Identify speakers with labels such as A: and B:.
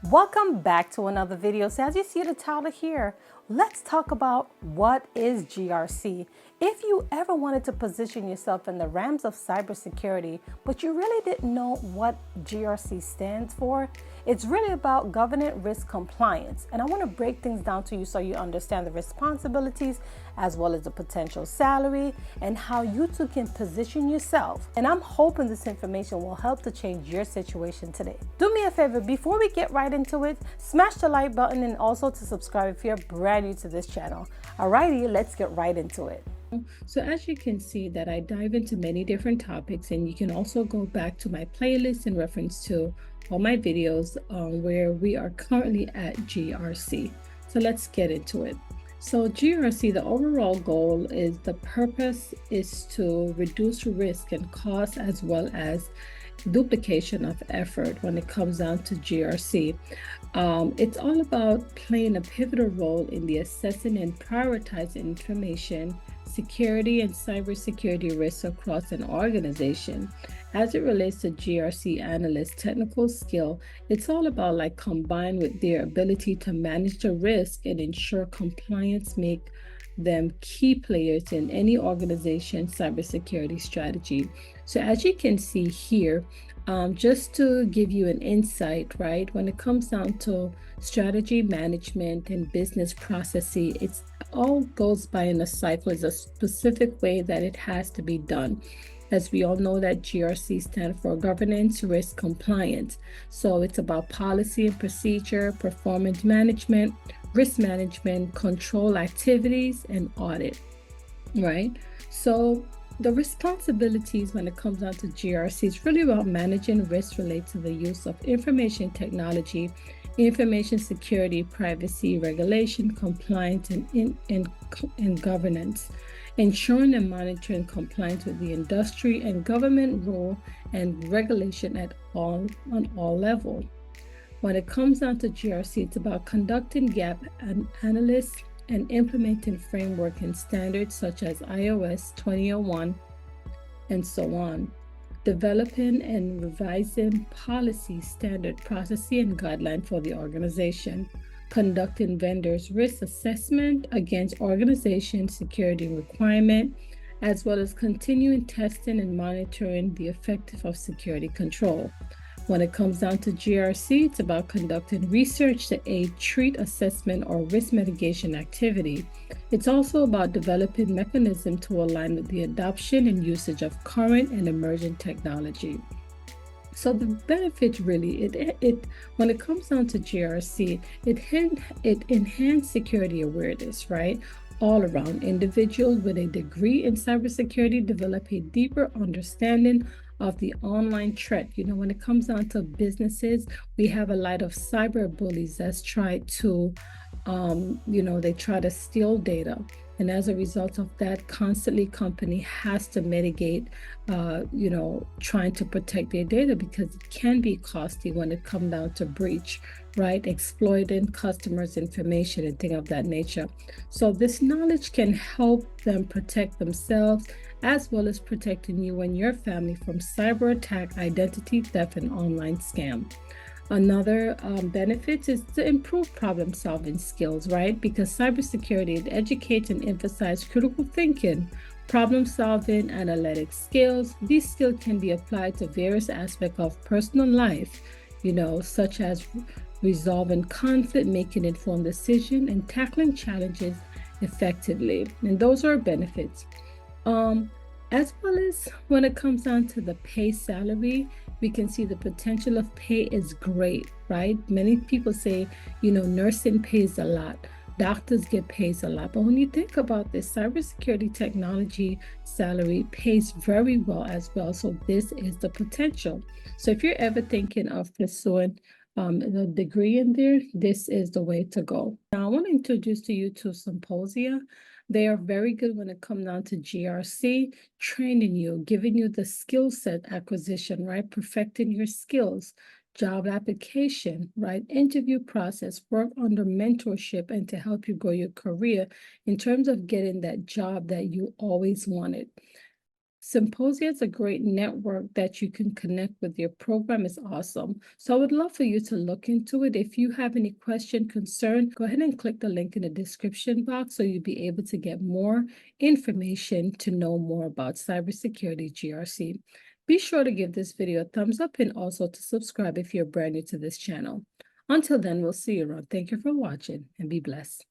A: Welcome back to another video. So as you see the title here, let's talk about what is GRC. If you ever wanted to position yourself in the realms of cybersecurity, but you really didn't know what GRC stands for, it's really about governance risk compliance. And I want to break things down to you so you understand the responsibilities as well as the potential salary and how you too can position yourself. And I'm hoping this information will help to change your situation today. Do me a favor, before we get right into it, smash the like button and also to subscribe if you're brand new to this channel. Alrighty, let's get right into it. So as you can see that I dive into many different topics, and you can also go back to my playlist in reference to all my videos where we are currently at GRC. So let's get into it. So GRC, the overall goal is the purpose is to reduce risk and cost as well as duplication of effort when it comes down to GRC. It's all about playing a pivotal role in the assessing and prioritizing information security and cybersecurity risks across an organization. As it relates to GRC analysts' technical skill, it's all about combined with their ability to manage the risk and ensure compliance, make them key players in any organization's cybersecurity strategy. So as you can see here, just to give you an insight, right, when it comes down to strategy management and business processes, it's all goes by in a cycle. It's a specific way that it has to be done. As we all know that GRC stands for governance, risk, compliance. So it's about policy and procedure, performance management, risk management, control activities, and audit, right? So the responsibilities when it comes down to GRC is really about managing risks related to the use of information technology, information security, privacy, regulation, compliance, and governance, ensuring and monitoring compliance with the industry and government rule and regulation on all levels. When it comes down to GRC, it's about conducting gap analysis and implementing framework and standards such as iOS 2001 and so on. Developing and revising policy, standard processes, and guidelines for the organization. Conducting vendors' risk assessment against organization security requirement, as well as continuing testing and monitoring the effectiveness of security control. When it comes down to GRC, it's about conducting research to aid treat assessment or risk mitigation activity. It's also about developing mechanisms to align with the adoption and usage of current and emerging technology. So the benefits really, when it comes down to GRC, it enhances security awareness, right? All around. Individuals with a degree in cybersecurity develop a deeper understanding of the online threat. When it comes down to businesses, we have a lot of cyber bullies that's tried to, they try to steal data. And as a result of that, constantly company has to mitigate, trying to protect their data because it can be costly when it comes down to breach, right? Exploiting customers' information and things of that nature. So this knowledge can help them protect themselves as well as protecting you and your family from cyber attack, identity theft, and online scam. Another benefit is to improve problem-solving skills, right? Because cybersecurity, it educates and emphasizes critical thinking, problem-solving, analytic skills. These skills can be applied to various aspects of personal life, such as resolving conflict, making informed decisions, and tackling challenges effectively. And those are benefits. As well as when it comes down to the pay salary, we can see the potential of pay is great, right? Many people say, nursing pays a lot, doctors get paid a lot. But when you think about this, cybersecurity technology salary pays very well as well. So this is the potential. So if you're ever thinking of pursuing a degree in there, this is the way to go. Now I want to introduce to you two symposia. They are very good when it comes down to GRC, training you, giving you the skill set acquisition, right? Perfecting your skills, job application, right? Interview process, work under mentorship, and to help you grow your career in terms of getting that job that you always wanted. Symposia is a great network that you can connect with. Your program is awesome. So I would love for you to look into it. If you have any question, concern, go ahead and click the link in the description box so you'll be able to get more information to know more about cybersecurity GRC. Be sure to give this video a thumbs up and also to subscribe if you're brand new to this channel. Until then, we'll see you around. Thank you for watching and be blessed.